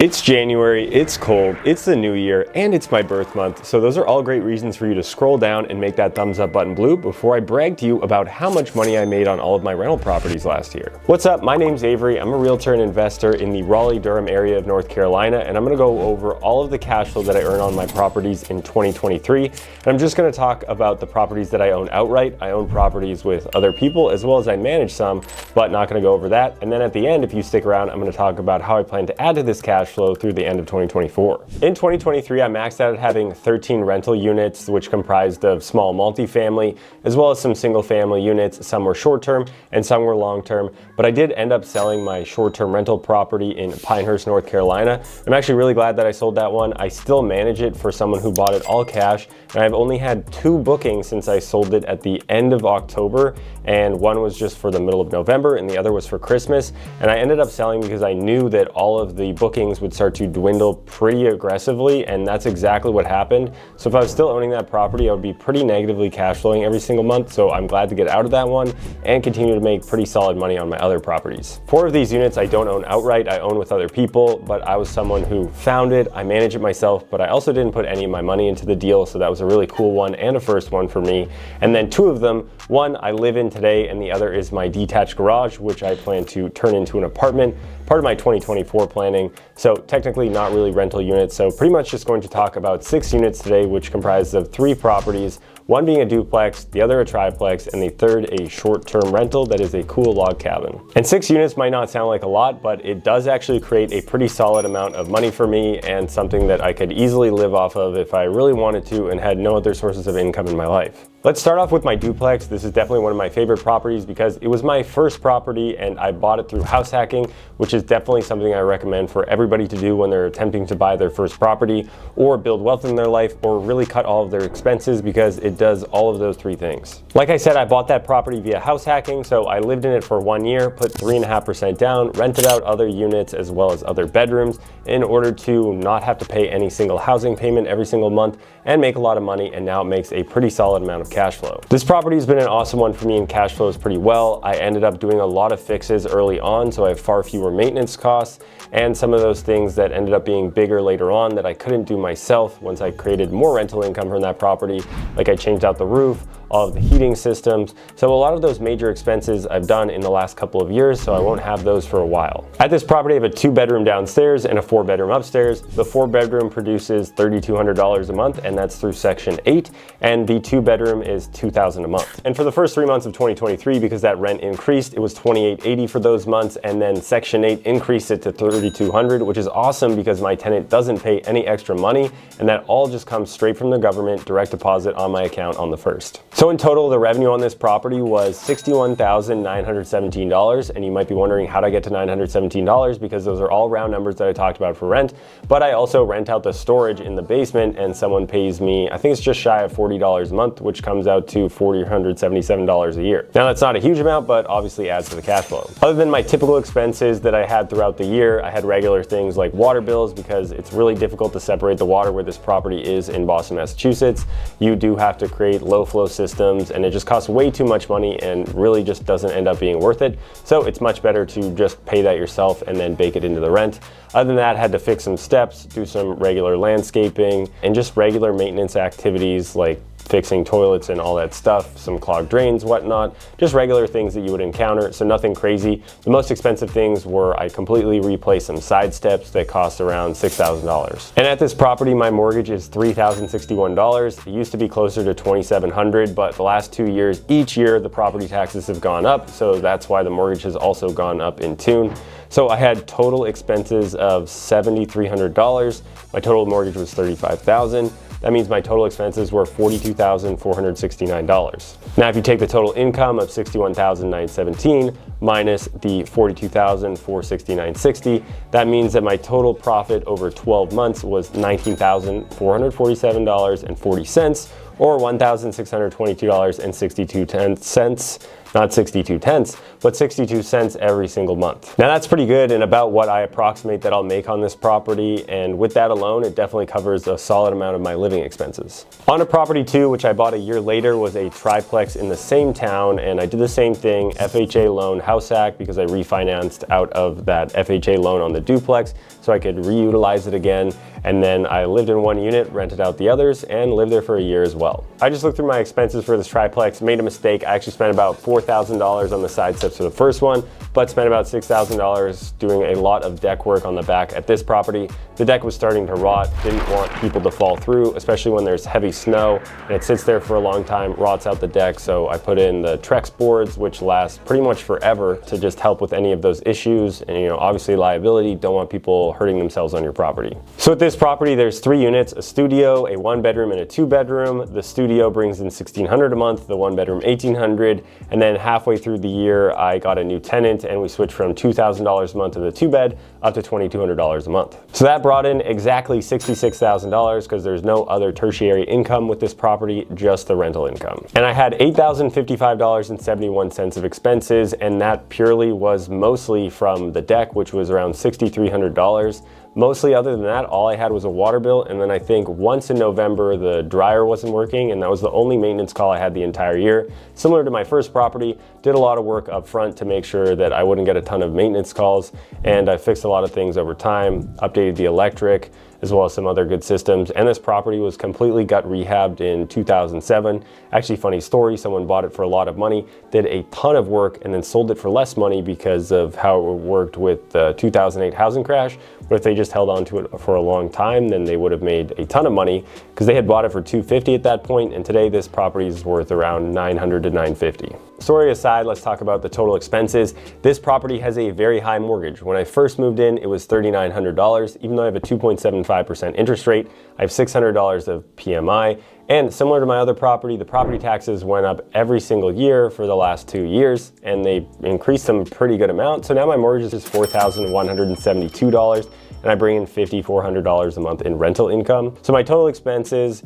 It's January, it's cold, it's the new year, and it's my birth month, so those are all great reasons for you to scroll down and make that thumbs up button blue before I brag to you about how much money I made on all of my rental properties last year. What's up? My name's Avery. I'm a realtor and investor in the Raleigh, Durham area of North Carolina, and I'm gonna go over all of the cash flow that I earn on my properties in 2023. And I'm just gonna talk about the properties that I own outright. I own properties with other people as well as I manage some, but not gonna go over that. And then at the end, if you stick around, I'm gonna talk about how I plan to add to this cash flow through the end of 2024. In 2023, I maxed out at having 13 rental units, which comprised of small multifamily, as well as some single family units. Some were short-term and some were long-term, but I did end up selling my short-term rental property in Pinehurst, North Carolina. I'm actually really glad that I sold that one. I still manage it for someone who bought it all cash, and I've only had 2 bookings since I sold it at the end of October, and one was just for the middle of November and the other was for Christmas. And I ended up selling because I knew that all of the bookings would start to dwindle pretty aggressively, and that's exactly what happened. So if I was still owning that property, I would be pretty negatively cash flowing every single month, so I'm glad to get out of that one and continue to make pretty solid money on my other properties. 4 of these units I don't own outright, I own with other people, but I was someone who found it, I manage it myself, but I also didn't put any of my money into the deal, so that was a really cool one and a first one for me. And then 2 of them, one I live in today and the other is my detached garage, which I plan to turn into an apartment, part of my 2024 planning. So technically not really rental units. So pretty much just going to talk about 6 units today, which comprises of 3 properties, one being a duplex, the other a triplex, and the third a short-term rental that is a cool log cabin. And 6 units might not sound like a lot, but it does actually create a pretty solid amount of money for me and something that I could easily live off of if I really wanted to and had no other sources of income in my life. Let's start off with my duplex. This is definitely one of my favorite properties because it was my first property and I bought it through house hacking, which is definitely something I recommend for everybody to do when they're attempting to buy their first property or build wealth in their life or really cut all of their expenses, because it does all of those 3 things. Like I said, I bought that property via house hacking, so I lived in it for 1 year, put 3.5% down, rented out other units as well as other bedrooms in order to not have to pay any single housing payment every single month and make a lot of money, and now it makes a pretty solid amount of cash flow. This property has been an awesome one for me and cash flows pretty well. I ended up doing a lot of fixes early on, so I have far fewer maintenance costs, and some of those things that ended up being bigger later on that I couldn't do myself once I created more rental income from that property. Like I changed out the roof, all of the heating systems. So a lot of those major expenses I've done in the last couple of years, so I won't have those for a while. At this property, I have a 2-bedroom downstairs and a 4-bedroom upstairs. The 4-bedroom produces $3,200 a month, and that's through Section 8, and the 2-bedroom is $2,000 a month. And for the first 3 months of 2023, because that rent increased, it was $2,880 for those months, and then Section 8 increased it to $3,200, which is awesome because my tenant doesn't pay any extra money, and that all just comes straight from the government, direct deposit on my account on the 1st. So in total, the revenue on this property was $61,917, and you might be wondering how did I get to $917, because those are all round numbers that I talked about for rent, but I also rent out the storage in the basement and someone pays me, I think it's just shy of $40 a month, which comes out to $477 a year. Now that's not a huge amount, but obviously adds to the cash flow. Other than my typical expenses that I had throughout the year, I had regular things like water bills, because it's really difficult to separate the water where this property is in Boston, Massachusetts. You do have to create low flow systems, and it just costs way too much money and really just doesn't end up being worth it. So it's much better to just pay that yourself and then bake it into the rent. Other than that, I had to fix some steps, do some regular landscaping, and just regular maintenance activities like fixing toilets and all that stuff, some clogged drains, whatnot, just regular things that you would encounter, so nothing crazy. The most expensive things were I completely replaced some side steps that cost around $6,000. And at this property, my mortgage is $3,061. It used to be closer to $2,700, but the last 2 years, each year the property taxes have gone up, so that's why the mortgage has also gone up in tune. So I had total expenses of $7,300. My total mortgage was $35,000. That means my total expenses were $42,469. Now, if you take the total income of $61,917 minus the $42,469.60, that means that my total profit over 12 months was $19,447.40, or $1,622.62. not 62 tenths, but 62 cents every single month. Now that's pretty good and about what I approximate that I'll make on this property, and with that alone, it definitely covers a solid amount of my living expenses. On to property 2, which I bought a year later, was a triplex in the same town, and I did the same thing, FHA loan house hack, because I refinanced out of that FHA loan on the duplex so I could reutilize it again. And then I lived in one unit, rented out the others, and lived there for a year as well. I just looked through my expenses for this triplex, made a mistake. I actually spent about $4,000 on the side steps for the first one, but spent about $6,000 doing a lot of deck work on the back at this property. The deck was starting to rot, didn't want people to fall through, especially when there's heavy snow, and it sits there for a long time, rots out the deck. So I put in the Trex boards, which last pretty much forever, to just help with any of those issues. And obviously liability, don't want people hurting themselves on your property. So at this property, there's 3 units, a studio, a 1-bedroom, and a 2-bedroom. The studio brings in $1,600 a month, the 1-bedroom $1,800, and then halfway through the year, I got a new tenant and we switched from $2,000 a month in the 2-bed up to $2,200 a month. So that brought in exactly $66,000 because there's no other tertiary income with this property, just the rental income. And I had $8,055.71 of expenses, and that purely was mostly from the deck, which was around $6,300. Mostly, other than that, all I had was a water bill, and then I think once in November the dryer wasn't working, and that was the only maintenance call I had the entire year. Similar to my first property, did a lot of work up front to make sure that I wouldn't get a ton of maintenance calls, and I fixed a lot of things over time, updated the electric, as well as some other good systems. And this property was completely gut rehabbed in 2007. Actually, funny story, someone bought it for a lot of money, did a ton of work, and then sold it for less money because of how it worked with the 2008 housing crash. But if they just held on to it for a long time, then they would have made a ton of money because they had bought it for $250 at that point, and today this property is worth around $900 to $950. Story aside, let's talk about the total expenses. This property has a very high mortgage. When I first moved in, it was $3,900. Even though I have a 2.75% interest rate, I have $600 of PMI. And similar to my other property, the property taxes went up every single year for the last 2 years, and they increased them a pretty good amount. So now my mortgage is $4,172, and I bring in $5,400 a month in rental income. So my total expenses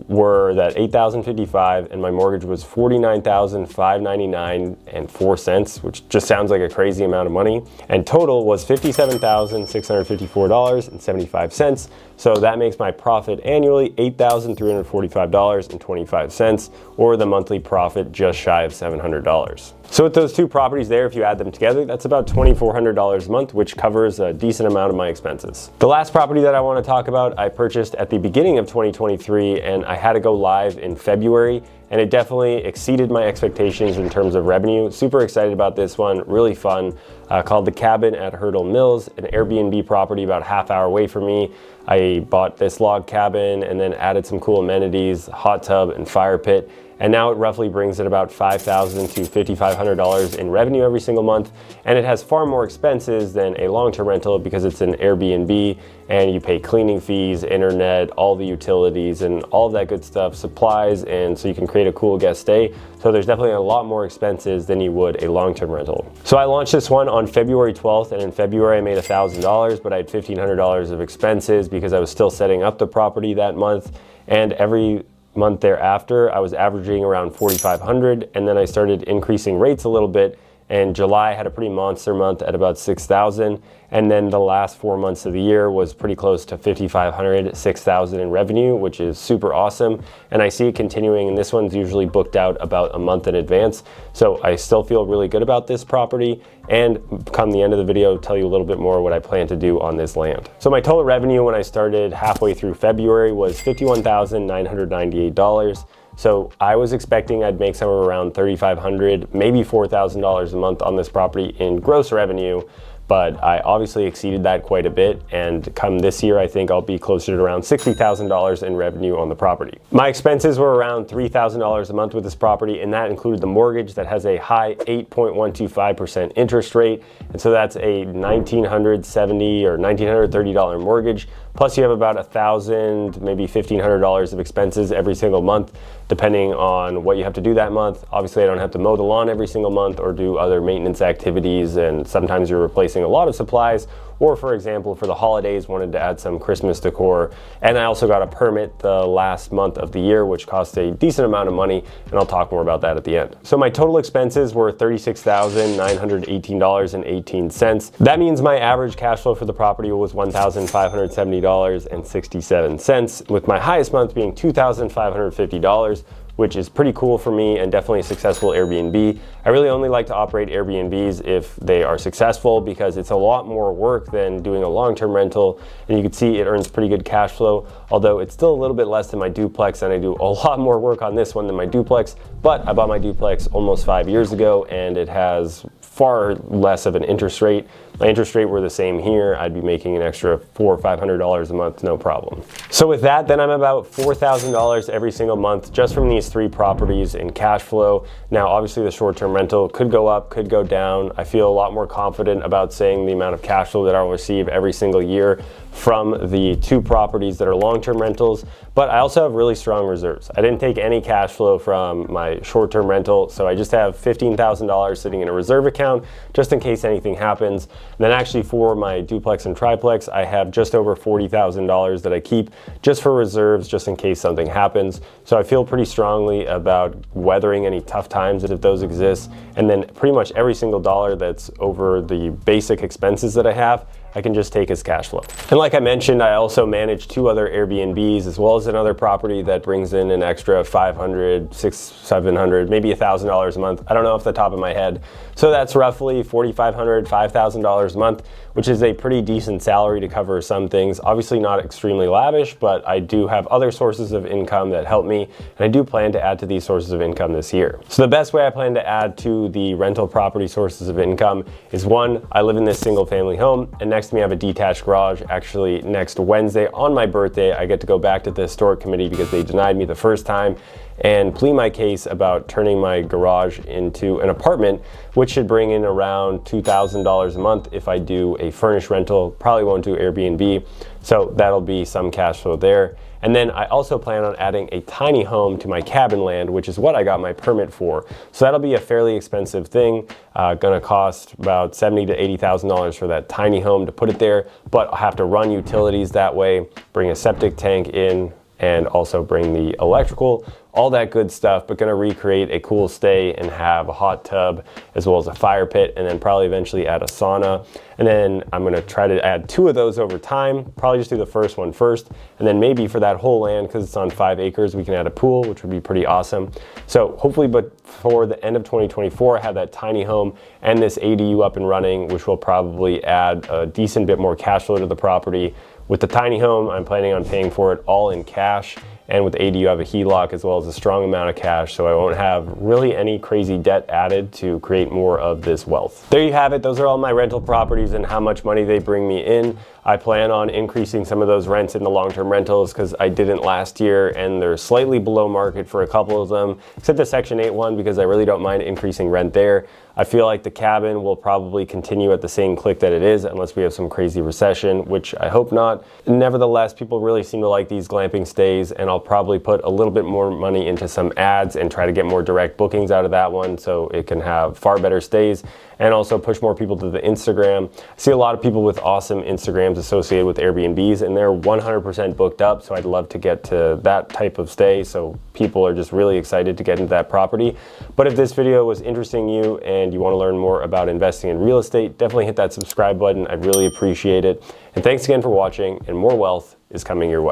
were that $8,055, and my mortgage was $49,599.04, which just sounds like a crazy amount of money. And total was $57,654.75. So that makes my profit annually $8,345.25, or the monthly profit just shy of $700. So with those 2 properties there, if you add them together, that's about $2,400 a month, which covers a decent amount of my expenses. The last property that I want to talk about, I purchased at the beginning of 2023, and I had to go live in February, and it definitely exceeded my expectations in terms of revenue. Super excited about this one, really fun. Called The Cabin at Hurdle Mills, an Airbnb property about a half-hour away from me. I bought this log cabin and then added some cool amenities, hot tub and fire pit. And now it roughly brings in about $5,000 to $5,500 in revenue every single month. And it has far more expenses than a long-term rental because it's an Airbnb, and you pay cleaning fees, internet, all the utilities, and all of that good stuff, supplies, and so you can create a cool guest stay. So there's definitely a lot more expenses than you would a long-term rental. So I launched this one on February 12th, and in February I made $1,000, but I had $1,500 of expenses because I was still setting up the property that month. And every month thereafter, I was averaging around $4,500, and then I started increasing rates a little bit. And July had a pretty monster month at about $6,000, and then the last 4 months of the year was pretty close to $5,500, $6,000 in revenue, which is super awesome. And I see it continuing, and this one's usually booked out about a month in advance. So I still feel really good about this property, and come the end of the video, I'll tell you a little bit more what I plan to do on this land. So my total revenue when I started halfway through February was $51,998. So I was expecting I'd make somewhere around $3,500, maybe $4,000 a month on this property in gross revenue, but I obviously exceeded that quite a bit, and come this year I think I'll be closer to around $60,000 in revenue on the property. My expenses were around $3,000 a month with this property, and that included the mortgage that has a high 8.125% interest rate, and so that's a $1,970 or $1,930 mortgage, plus you have about $1,000, maybe $1,500 of expenses every single month, depending on what you have to do that month. Obviously I don't have to mow the lawn every single month or do other maintenance activities, and sometimes you're replacing purchasing a lot of supplies, or for example, for the holidays, wanted to add some Christmas decor. And I also got a permit the last month of the year, which cost a decent amount of money, and I'll talk more about that at the end. So my total expenses were $36,918.18. That means my average cash flow for the property was $1,570.67, with my highest month being $2,550, which is pretty cool for me and definitely a successful Airbnb. I really only like to operate Airbnbs if they are successful, because it's a lot more work than doing a long-term rental, and you can see it earns pretty good cash flow, although it's still a little bit less than my duplex, and I do a lot more work on this one than my duplex. But I bought my duplex almost 5 years ago, and it has far less of an interest rate. My interest rate were the same here, I'd be making an extra $400 or $500 a month, no problem. So with that, then I'm about $4,000 every single month just from these 3 properties in cash flow. Now, obviously the short-term rental could go up, could go down. I feel a lot more confident about saying the amount of cash flow that I'll receive every single year from the 2 properties that are long-term rentals, but I also have really strong reserves. I didn't take any cash flow from my short-term rental, so I just have $15,000 sitting in a reserve account just in case anything happens. And then actually for my duplex and triplex, I have just over $40,000 that I keep just for reserves, just in case something happens. So I feel pretty strongly about weathering any tough times if those exist. And then pretty much every single dollar that's over the basic expenses that I have, I can just take as cash flow. And like I mentioned, I also manage 2 other Airbnbs, as well as another property that brings in an extra $500, $600, $700, maybe $1,000 a month. I don't know off the top of my head. So that's roughly $4,500, $5,000 a month, which is a pretty decent salary to cover some things. Obviously not extremely lavish, but I do have other sources of income that help me, and I do plan to add to these sources of income this year. So the best way I plan to add to the rental property sources of income is, 1, I live in this single family home, and next to me I have a detached garage. Actually, next Wednesday on my birthday, I get to go back to the historic committee because they denied me the first time and plead my case about turning my garage into an apartment, which should bring in around $2,000 a month if I do a furnished rental. Probably won't do Airbnb, so that'll be some cash flow there. And then I also plan on adding a tiny home to my cabin land, which is what I got my permit for. So that'll be a fairly expensive thing, gonna cost about $70,000 to $80,000 for that tiny home to put it there, but I'll have to run utilities that way, bring a septic tank in, and also bring the electrical, all that good stuff, but gonna recreate a cool stay and have a hot tub as well as a fire pit, and then probably eventually add a sauna. And then I'm gonna try to add 2 of those over time, probably just do the first one first, and then maybe for that whole land, because it's on 5 acres, we can add a pool, which would be pretty awesome. So hopefully before the end of 2024, I have that tiny home and this ADU up and running, which will probably add a decent bit more cash flow to the property. With the tiny home, I'm planning on paying for it all in cash, and with ADU, I have a HELOC as well as a strong amount of cash, so I won't have really any crazy debt added to create more of this wealth. There you have it. Those are all my rental properties and how much money they bring me in. I plan on increasing some of those rents in the long-term rentals because I didn't last year, and they're slightly below market for a couple of them, except the Section 8 one, because I really don't mind increasing rent there. I feel like the cabin will probably continue at the same click that it is unless we have some crazy recession, which I hope not. Nevertheless, people really seem to like these glamping stays, and I'll probably put a little bit more money into some ads and try to get more direct bookings out of that one so it can have far better stays, and also push more people to the Instagram. I see a lot of people with awesome Instagrams associated with Airbnbs, and they're 100% booked up, so I'd love to get to that type of stay, so people are just really excited to get into that property. But if this video was interesting to you and you want to learn more about investing in real estate, definitely hit that subscribe button. I'd really appreciate it. And thanks again for watching, and more wealth is coming your way.